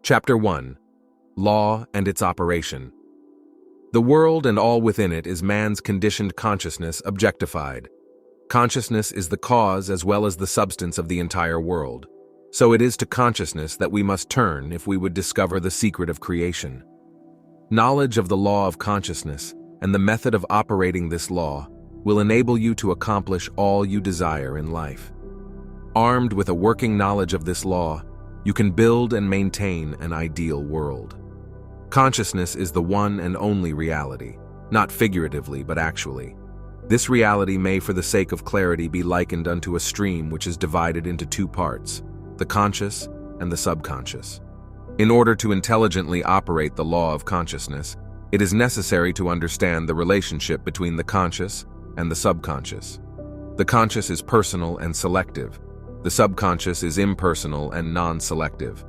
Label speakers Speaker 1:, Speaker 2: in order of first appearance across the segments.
Speaker 1: Chapter 1. Law and its Operation. The world and all within it is man's conditioned consciousness objectified. Consciousness is the cause as well as the substance of the entire world. So it is to consciousness that we must turn if we would discover the secret of creation. Knowledge of the law of consciousness and the method of operating this law will enable you to accomplish all you desire in life. Armed with a working knowledge of this law, you can build and maintain an ideal world. Consciousness is the one and only reality, not figuratively but actually. This reality may, for the sake of clarity, be likened unto a stream which is divided into two parts, the conscious and the subconscious. In order to intelligently operate the law of consciousness, it is necessary to understand the relationship between the conscious and the subconscious. The conscious is personal and selective. The subconscious is impersonal and non-selective.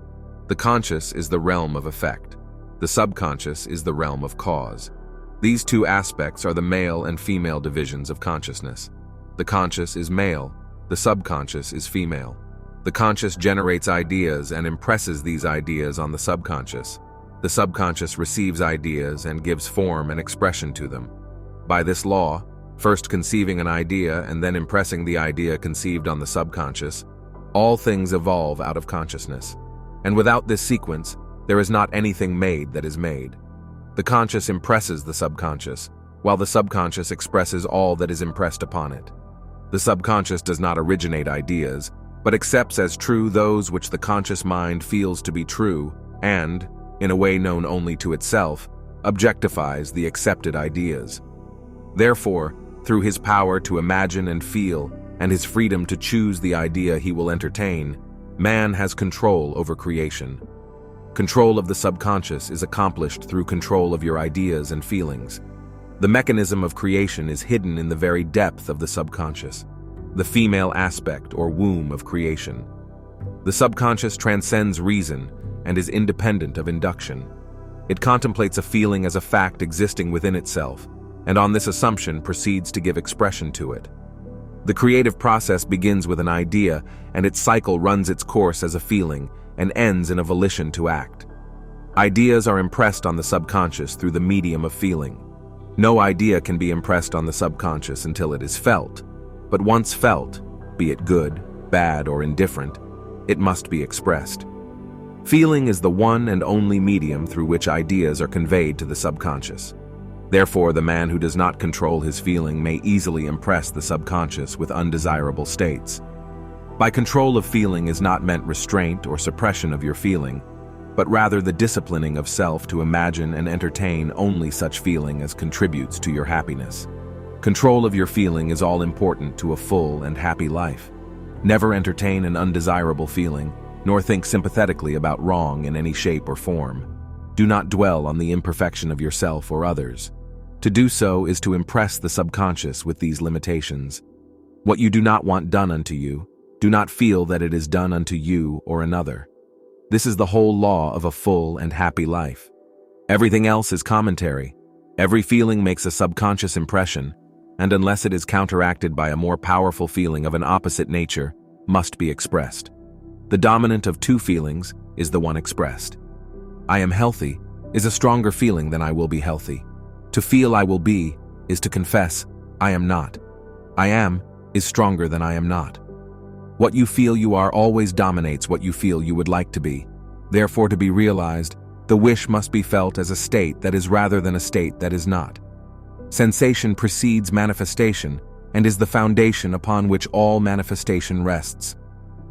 Speaker 1: The conscious is the realm of effect. The subconscious is the realm of cause. These two aspects are the male and female divisions of consciousness. The conscious is male, the subconscious is female. The conscious generates ideas and impresses these ideas on the subconscious. The subconscious receives ideas and gives form and expression to them. By this law, first conceiving an idea and then impressing the idea conceived on the subconscious, all things evolve out of consciousness. And without this sequence, there is not anything made that is made. The conscious impresses the subconscious, while the subconscious expresses all that is impressed upon it. The subconscious does not originate ideas, but accepts as true those which the conscious mind feels to be true and, in a way known only to itself, objectifies the accepted ideas. Therefore, through his power to imagine and feel, and his freedom to choose the idea he will entertain, man has control over creation. Control of the subconscious is accomplished through control of your ideas and feelings. The mechanism of creation is hidden in the very depth of the subconscious, the female aspect or womb of creation. The subconscious transcends reason and is independent of induction. It contemplates a feeling as a fact existing within itself, and on this assumption proceeds to give expression to it. The creative process begins with an idea, and its cycle runs its course as a feeling and ends in a volition to act. Ideas are impressed on the subconscious through the medium of feeling. No idea can be impressed on the subconscious until it is felt, but once felt, be it good, bad, or indifferent, it must be expressed. Feeling is the one and only medium through which ideas are conveyed to the subconscious. Therefore, the man who does not control his feeling may easily impress the subconscious with undesirable states. By control of feeling is not meant restraint or suppression of your feeling, but rather the disciplining of self to imagine and entertain only such feeling as contributes to your happiness. Control of your feeling is all important to a full and happy life. Never entertain an undesirable feeling, nor think sympathetically about wrong in any shape or form. Do not dwell on the imperfection of yourself or others. To do so is to impress the subconscious with these limitations. What you do not want done unto you, do not feel that it is done unto you or another. This is the whole law of a full and happy life. Everything else is commentary. Every feeling makes a subconscious impression, and unless it is counteracted by a more powerful feeling of an opposite nature, must be expressed. The dominant of two feelings is the one expressed. I am healthy is a stronger feeling than I will be healthy. To feel I will be is to confess I am not. I am is stronger than I am not. What you feel you are always dominates what you feel you would like to be. Therefore, to be realized, the wish must be felt as a state that is rather than a state that is not. Sensation precedes manifestation and is the foundation upon which all manifestation rests.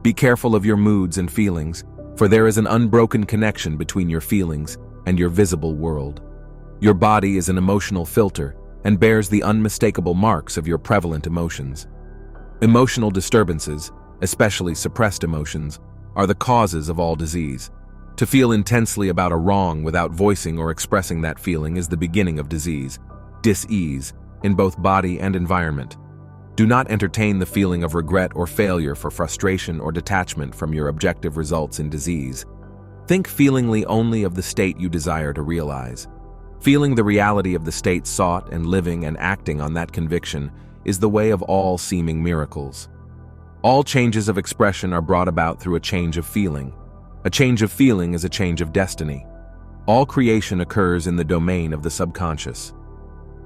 Speaker 1: Be careful of your moods and feelings, for there is an unbroken connection between your feelings and your visible world. Your body is an emotional filter and bears the unmistakable marks of your prevalent emotions. Emotional disturbances, especially suppressed emotions, are the causes of all disease. To feel intensely about a wrong without voicing or expressing that feeling is the beginning of disease, dis-ease, in both body and environment. Do not entertain the feeling of regret or failure for frustration or detachment from your objective results in disease. Think feelingly only of the state you desire to realize. Feeling the reality of the state sought and living and acting on that conviction is the way of all seeming miracles. All changes of expression are brought about through a change of feeling. A change of feeling is a change of destiny. All creation occurs in the domain of the subconscious.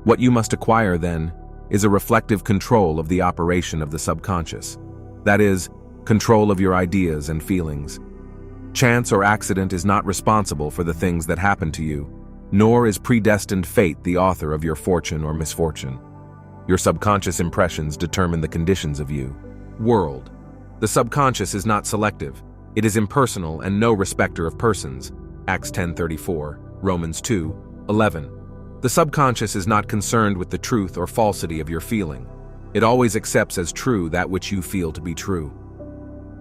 Speaker 1: What you must acquire, then, is a reflective control of the operation of the subconscious. That is, control of your ideas and feelings. Chance or accident is not responsible for the things that happen to you, nor is predestined fate the author of your fortune or misfortune. Your subconscious impressions determine the conditions of you. World. The subconscious is not selective. It is impersonal and no respecter of persons. Acts 10:34, Romans 2:11. The subconscious is not concerned with the truth or falsity of your feeling. It always accepts as true that which you feel to be true.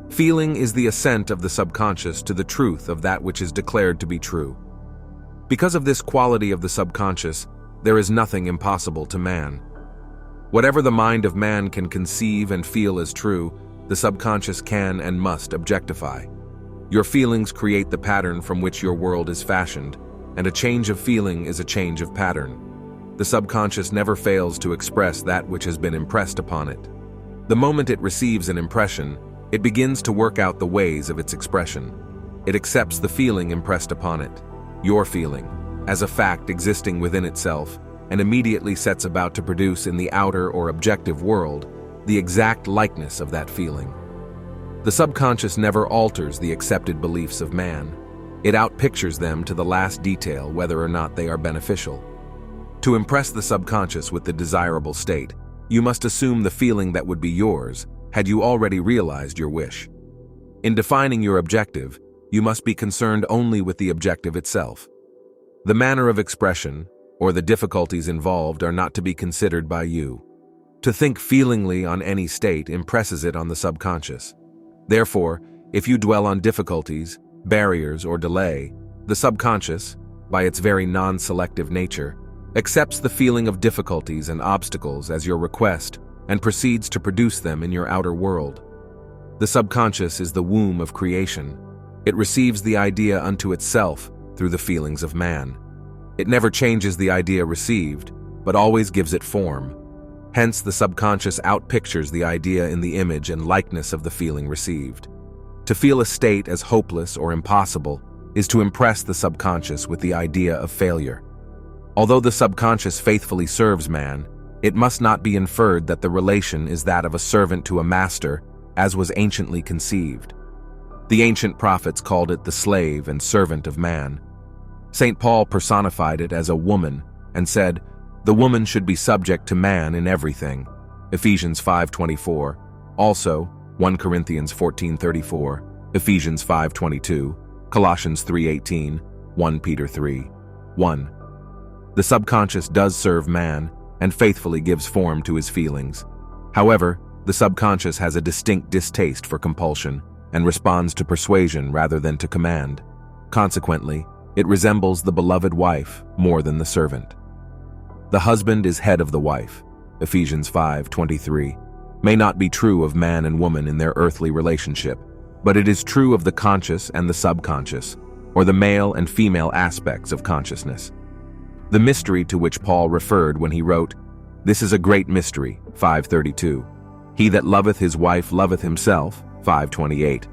Speaker 1: Feeling is the assent of the subconscious to the truth of that which is declared to be true. Because of this quality of the subconscious, there is nothing impossible to man. Whatever the mind of man can conceive and feel as true, the subconscious can and must objectify. Your feelings create the pattern from which your world is fashioned, and a change of feeling is a change of pattern. The subconscious never fails to express that which has been impressed upon it. The moment it receives an impression, it begins to work out the ways of its expression. It accepts the feeling impressed upon it, your feeling, as a fact existing within itself, and immediately sets about to produce in the outer or objective world the exact likeness of that feeling. The subconscious never alters the accepted beliefs of man. It outpictures them to the last detail, whether or not they are beneficial. To impress the subconscious with the desirable state, you must assume the feeling that would be yours had you already realized your wish. In defining your objective, you must be concerned only with the objective itself. The manner of expression, or the difficulties involved, are not to be considered by you. To think feelingly on any state impresses it on the subconscious. Therefore, if you dwell on difficulties, barriers, or delay, the subconscious, by its very non-selective nature, accepts the feeling of difficulties and obstacles as your request and proceeds to produce them in your outer world. The subconscious is the womb of creation. It receives the idea unto itself through the feelings of man. It never changes the idea received, but always gives it form. Hence, the subconscious outpictures the idea in the image and likeness of the feeling received. To feel a state as hopeless or impossible is to impress the subconscious with the idea of failure. Although the subconscious faithfully serves man, it must not be inferred that the relation is that of a servant to a master, as was anciently conceived. The ancient prophets called it the slave and servant of man. St. Paul personified it as a woman and said, "The woman should be subject to man in everything." Ephesians 5:24. Also, 1 Corinthians 14:34, Ephesians 5:22, Colossians 3:18, 1 Peter 3:1. The subconscious does serve man and faithfully gives form to his feelings. However, the subconscious has a distinct distaste for compulsion and responds to persuasion rather than to command. Consequently, it resembles the beloved wife more than the servant. The husband is head of the wife, Ephesians 5:23, may not be true of man and woman in their earthly relationship, but it is true of the conscious and the subconscious, or the male and female aspects of consciousness. The mystery to which Paul referred when he wrote, "This is a great mystery," 5:32. "He that loveth his wife loveth himself," 5:28.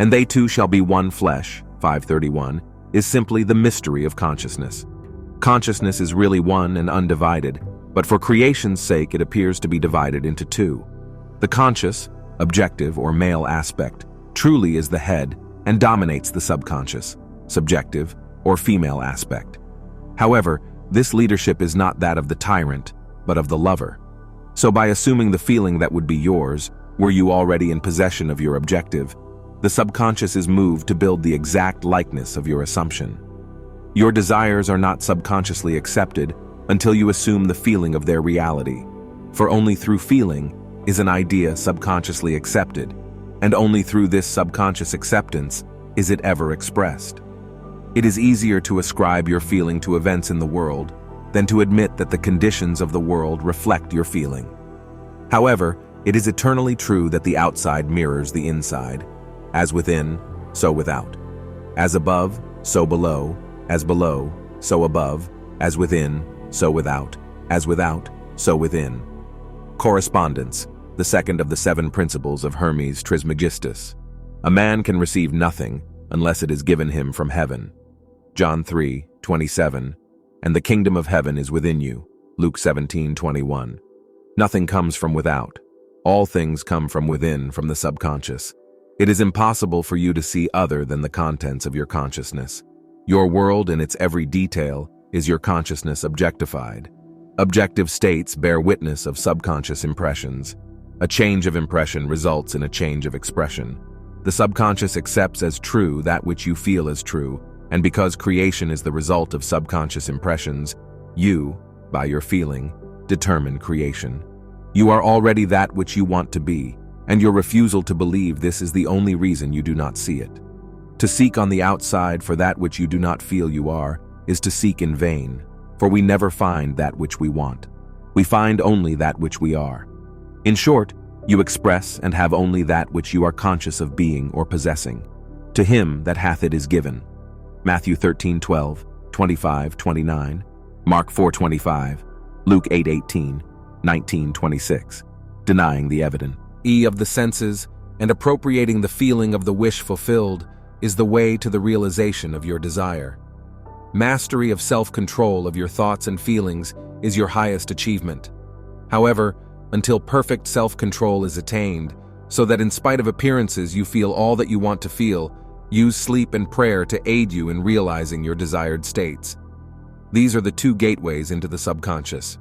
Speaker 1: "And they two shall be one flesh," 5:31, is simply the mystery of consciousness. Consciousness is really one and undivided, but for creation's sake it appears to be divided into two. The conscious, objective or male aspect, truly is the head and dominates the subconscious, subjective or female aspect. However, this leadership is not that of the tyrant, but of the lover. So by assuming the feeling that would be yours, were you already in possession of your objective, the subconscious is moved to build the exact likeness of your assumption. Your desires are not subconsciously accepted until you assume the feeling of their reality, for only through feeling is an idea subconsciously accepted, and only through this subconscious acceptance is it ever expressed. It is easier to ascribe your feeling to events in the world than to admit that the conditions of the world reflect your feeling. However, it is eternally true that the outside mirrors the inside. As within, so without. As above, so below. As below, so above. As within, so without. As without, so within. Correspondence, the second of the 7 principles of Hermes Trismegistus. A man can receive nothing unless it is given him from heaven. John 3:27. And the kingdom of heaven is within you. Luke 17:21. Nothing comes from without. All things come from within, from the subconscious. It is impossible for you to see other than the contents of your consciousness. Your world in its every detail is your consciousness objectified. Objective states bear witness of subconscious impressions. A change of impression results in a change of expression. The subconscious accepts as true that which you feel as true, and because creation is the result of subconscious impressions, you, by your feeling, determine creation. You are already that which you want to be, and your refusal to believe this is the only reason you do not see it. To seek on the outside for that which you do not feel you are is to seek in vain, for we never find that which we want. We find only that which we are. In short, you express and have only that which you are conscious of being or possessing. To him that hath it is given. Matthew 13:12, 25-29, Mark 4:25, Luke 8:18, 19:26. Denying the evident. Of the senses and appropriating the feeling of the wish fulfilled is the way to the realization of your desire. Mastery of self-control of your thoughts and feelings is your highest achievement. However, until perfect self-control is attained, so that in spite of appearances you feel all that you want to feel, use sleep and prayer to aid you in realizing your desired states. These are the two gateways into the subconscious.